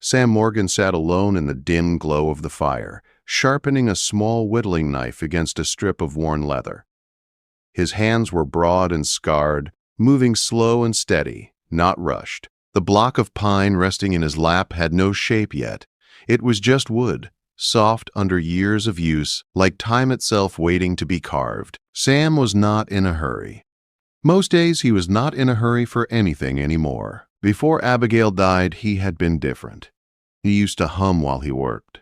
Sam Morgan sat alone in the dim glow of the fire, sharpening a small whittling knife against a strip of worn leather. His hands were broad and scarred, moving slow and steady, not rushed. The block of pine resting in his lap had no shape yet. It was just wood, soft under years of use, like time itself waiting to be carved. Sam was not in a hurry. Most days he was not in a hurry for anything anymore. Before Abigail died, he had been different. He used to hum while he worked.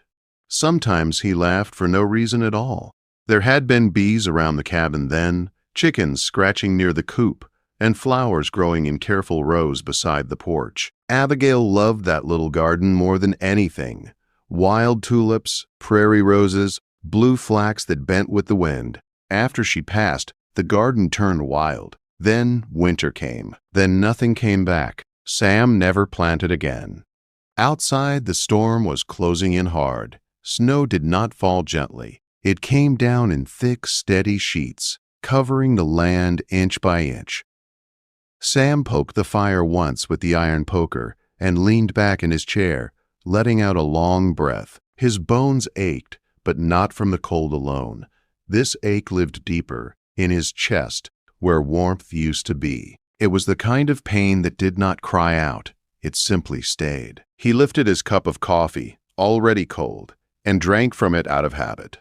Sometimes he laughed for no reason at all. There had been bees around the cabin then, chickens scratching near the coop, and flowers growing in careful rows beside the porch. Abigail loved that little garden more than anything. Wild tulips, prairie roses, blue flax that bent with the wind. After she passed, the garden turned wild. Then winter came. Then nothing came back. Sam never planted again. Outside, the storm was closing in hard. Snow did not fall gently. It came down in thick, steady sheets, covering the land inch by inch. Sam poked the fire once with the iron poker and leaned back in his chair, letting out a long breath. His bones ached, but not from the cold alone. This ache lived deeper, in his chest, where warmth used to be. It was the kind of pain that did not cry out. It simply stayed. He lifted his cup of coffee, already cold, and drank from it out of habit.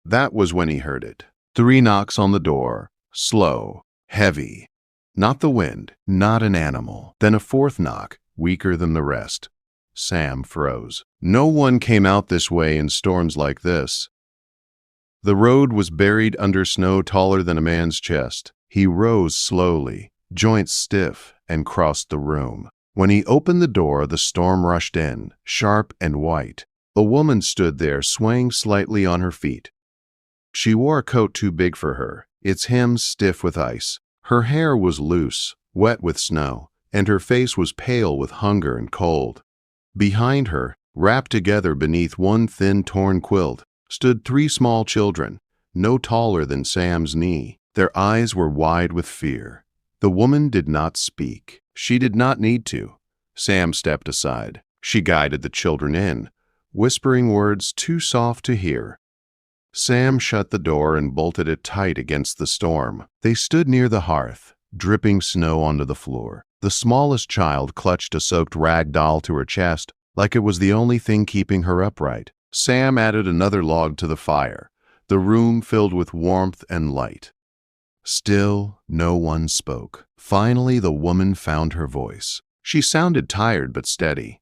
That was when he heard it. 3 knocks on the door, slow, heavy. Not the wind, not an animal. Then a 4th knock, weaker than the rest. Sam froze. No one came out this way in storms like this. The road was buried under snow taller than a man's chest. He rose slowly, joints stiff, and crossed the room. When he opened the door, the storm rushed in, sharp and white. A woman stood there, swaying slightly on her feet. She wore a coat too big for her, its hems stiff with ice. Her hair was loose, wet with snow, and her face was pale with hunger and cold. Behind her, wrapped together beneath one thin torn quilt, stood 3 small children, no taller than Sam's knee. Their eyes were wide with fear. The woman did not speak. She did not need to. Sam stepped aside. She guided the children in, whispering words too soft to hear. Sam shut the door and bolted it tight against the storm. They stood near the hearth, dripping snow onto the floor. The smallest child clutched a soaked rag doll to her chest, like it was the only thing keeping her upright. Sam added another log to the fire. The room filled with warmth and light. Still, no one spoke. Finally, the woman found her voice. She sounded tired but steady.